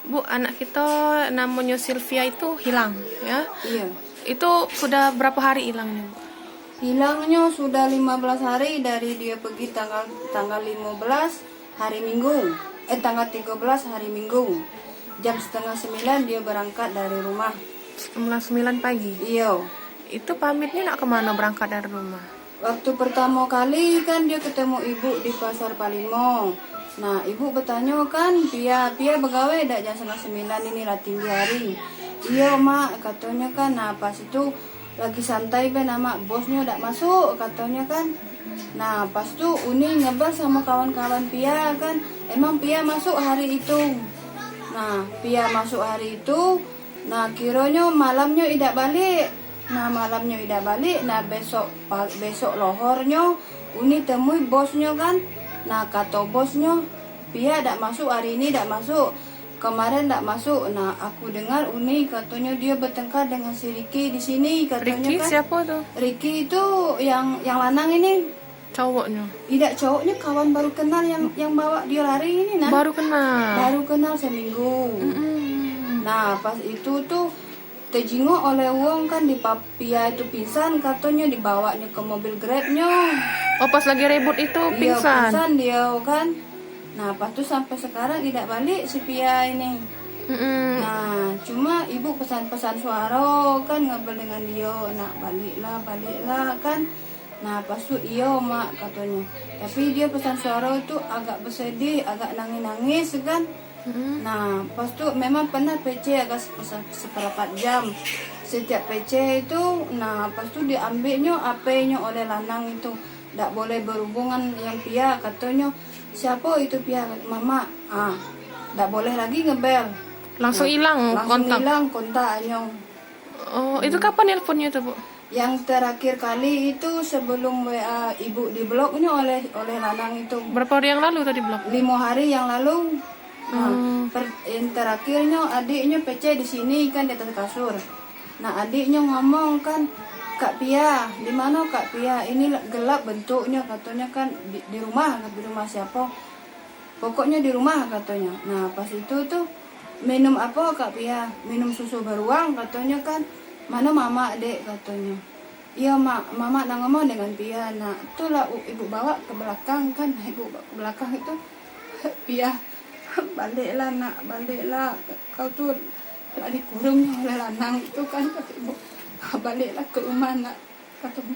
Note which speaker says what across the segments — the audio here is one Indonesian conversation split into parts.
Speaker 1: Bu, anak kita namanya Sylvia itu hilang, ya?
Speaker 2: Iya.
Speaker 1: Itu sudah berapa hari hilangnya, Bu?
Speaker 2: Hilangnya sudah 15 hari dari dia pergi tanggal 15 hari Minggu. Tanggal 13 hari Minggu. Jam setengah 9 dia berangkat dari rumah.
Speaker 1: Setengah 9 pagi.
Speaker 2: Iya.
Speaker 1: Itu pamitnya nak kemana berangkat dari rumah?
Speaker 2: Waktu pertama kali kan dia ketemu ibu di pasar Palimo. Nah, ibu bertanya kan, Pia begawe dak jam setengah 9 ini lah tinggi hari. Iya mak, katanya kan. Nah pas itu lagi santai ben nama bosnya dak masuk katanya kan. Nah pas itu Uni ngebahas sama kawan-kawan Pia kan, emang Pia masuk hari itu. Nah Pia masuk hari itu. Nah kiranya malamnya tidak balik. Nah malamnya tidak balik. Nah besok lohornya Uni temui bosnya kan. Nah kata bosnya, Pia dak masuk hari ini, dak masuk. Kemarin dak masuk. Nah aku dengar Uni katanya dia bertengkar dengan si Ricky di sini katanya.
Speaker 1: Ricky
Speaker 2: kan.
Speaker 1: siapa tuh?
Speaker 2: Ricky itu yang lanang ini.
Speaker 1: Cowoknya.
Speaker 2: Tidak, cowoknya kawan baru kenal yang bawa dia lari ini. Nah.
Speaker 1: Baru kenal.
Speaker 2: Baru kenal seminggu. Nah pas itu tuh terjenguk oleh Wong kan di Papia itu pingsan katanya, dibawanya ke mobil Grabnya.
Speaker 1: Oh, pas lagi ribut itu
Speaker 2: Iya,
Speaker 1: pingsan.
Speaker 2: pingsan dia kan. Nah pas itu sampai sekarang tidak balik si Pia ini. Nah cuma ibu pesan-pesan suara kan ngobrol dengan dia, nak baliklah kan. Nah pas itu iya mak katanya, tapi dia pesan suara itu agak bersedih, agak nangis kan. Nah pas itu memang pernah PC agak seperempat jam setiap PC itu. Nah pas itu diambilnya AP-nya oleh lanang itu, tidak boleh berhubungan yang Pia katanya. Siapa itu Pia? Mama. Tidak boleh lagi ngebel.
Speaker 1: Langsung hilang
Speaker 2: Langsung
Speaker 1: kontak.
Speaker 2: hilang kontaknya.
Speaker 1: Oh, itu kapan nelponnya tuh, Bu?
Speaker 2: Yang terakhir kali itu sebelum WA ibu dibloknya oleh lanang itu.
Speaker 1: Berapa hari yang lalu tadi blok?
Speaker 2: 5 hari yang lalu. Nah, yang terakhirnya adiknya PC di sini kan di atas kasur. Nah adiknya ngomong kan, Kak Pia, di mana Kak Pia? Ini gelap bentuknya katanya kan di rumah siapa? Pokoknya di rumah katanya. Nah pas itu tuh minum apa Kak Pia? Minum susu beruang katanya kan. Mana mama dek katanya. Iya mak, mama nak ngomong dengan Pia. Nah itulah ibu bawa ke belakang kan. Ibu bawa ke belakang itu, Pia baliklah nak, baliklah. Kau tuh telah dikurung oleh lanang itu kan, kata ibu. Baliklah ke rumah nak, kata ibu.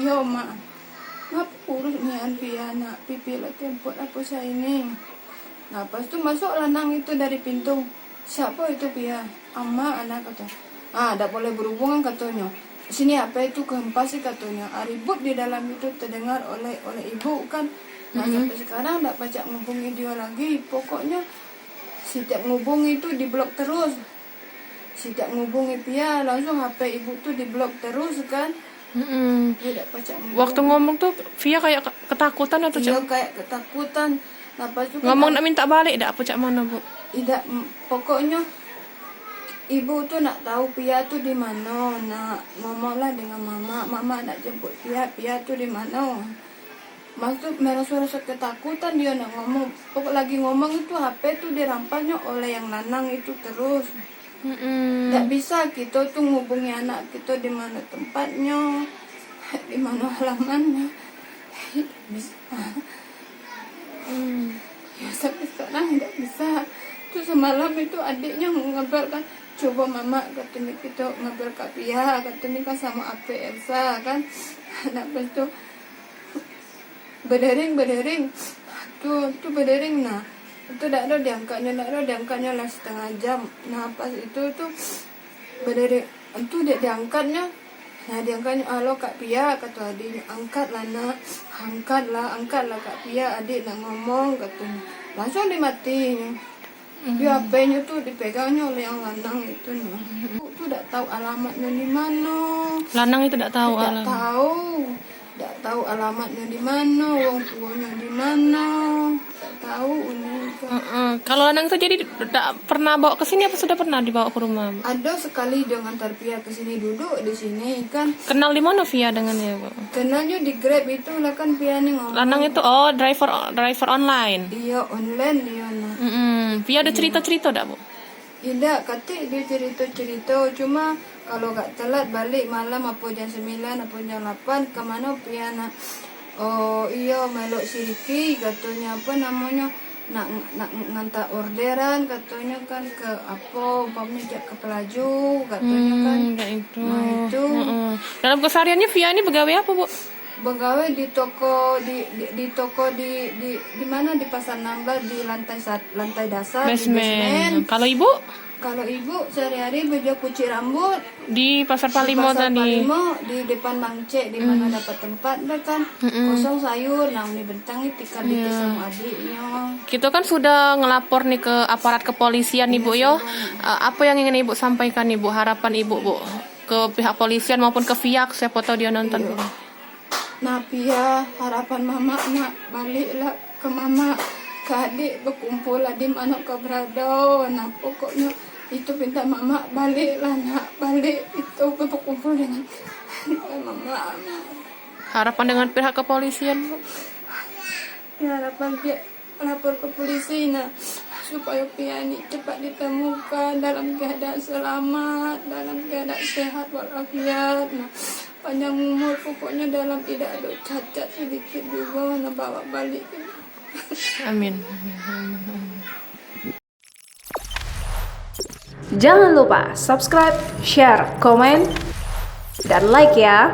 Speaker 2: Iya mak, ngapa urus nian Pia nak, pipi lah tempot apa saya ini. Nah pas itu masuk lanang itu dari pintu. Siapa itu Pia? Ama anak kata. Tak boleh berhubungan katanya. Sini apa itu kehempas sih katanya. Ribut di dalam itu terdengar oleh ibu kan. Nah sampai sekarang tak pacak ngubungi dia lagi. Pokoknya setiap ngubungi itu diblok terus. Setiap ngubungi Pia langsung HP ibu tuh diblok terus kan. Tidak pacak ngubungi.
Speaker 1: Waktu ngomong tuh Via kayak ketakutan atau
Speaker 2: Iya kayak ketakutan. Nah pas itu
Speaker 1: ngomong nak minta balik dak apa cak mana, Bu?
Speaker 2: Tidak, pokoknya ibu tuh nak tahu Pia tuh di mana. Nak ngomonglah dengan mama nak jemput Pia tuh di mana. Maksud merah suara ketakutan dia nak ngomong. Pokok lagi ngomong itu HP tuh dirampasnya oleh yang lanang itu terus. Tidak bisa kita tuh ngubungi anak kita di mana tempatnya, di mana halamannya. Bisa. Ya sampai sekarang tidak bisa. Tuh semalam itu adiknya ngabar kan, coba mama katanya kita ngabar Kak Pia, katanya kan sama AP Elsa kan. Nah pas itu berdering tuh berdering. Nah itu tidak ada diangkatnya lah setengah jam. Nah pas itu tuh berdering itu dia diangkatnya. Nah diangkatnya, halo Kak Pia, kata adiknya, angkatlah nak, angkatlah Kak Pia, adik nak ngomong katanya. Langsung dimatinya. Dia HP-nya tuh dipegangnya oleh yang lanang itu. Nah tuh tidak tahu alamatnya di mana.
Speaker 1: Lanang itu tidak tahu
Speaker 2: Tidak tahu alamatnya di mana, wong tuanya di mana, tidak tahu ini.
Speaker 1: Kalau lanang itu jadi tidak pernah bawa ke sini apa sudah pernah dibawa ke rumah?
Speaker 2: Ada sekali dia ngantar Pia ke sini, duduk di sini kan.
Speaker 1: Kenal di mana Via dengan dia, Bu?
Speaker 2: Kenalnya di Grab itu lah kan Pia nih ngomong.
Speaker 1: Lanang itu driver online.
Speaker 2: Iya online dia nah.
Speaker 1: Pia ada cerita-cerita tak, Bu?
Speaker 2: Tidak, katik dia cerita-cerita. Cuma kalau gak telat balik malam apa jam 9 apa jam 8 kemana Pia nak iya melok siriki katanya apa namanya nak ngantar orderan katanya kan ke apa umpamanya ke pelaju katanya kan.
Speaker 1: Kayak itu.
Speaker 2: Nah itu
Speaker 1: Dalam kesehariannya Via ini pegawai apa, Bu?
Speaker 2: pegawai di toko di toko di mana di Pasar Nambah di lantai dasar di basement.
Speaker 1: Kalau Ibu
Speaker 2: Kalau ibu sehari-hari belajar cuci rambut
Speaker 1: di Pasar
Speaker 2: di
Speaker 1: Palimo
Speaker 2: Pasar
Speaker 1: tadi.
Speaker 2: Palimo di depan Mangcek di mana dapat tempat dah kan kosong sayur. Nah ini bentang ini tikar dikit sama adiknya.
Speaker 1: Kita kan sudah ngelapor nih ke aparat kepolisian nih, Bu yo. Apa yang ingin Ibu sampaikan, Ibu? Harapan Ibu, Bu, ke pihak polisian maupun ke Viak, siapa tahu dia nonton.
Speaker 2: Iya. Nah Pia harapan mama nak baliklah ke mama ke adik berkumpul lah di mana kau berada. Nah pokoknya itu minta mama baliklah nak balik itu berkumpul dengan mama.
Speaker 1: Harapan dengan pihak kepolisian, Bu?
Speaker 2: Ya harapan dia lapor ke polisi nah supaya Pia ini cepat ditemukan dalam keadaan selamat, dalam keadaan sehat walafiat. Nah panjang umur pokoknya dalam tidak ada cacat sedikit juga nah bawa balik.
Speaker 1: Amin.
Speaker 3: Jangan lupa subscribe, share, komen, dan like ya.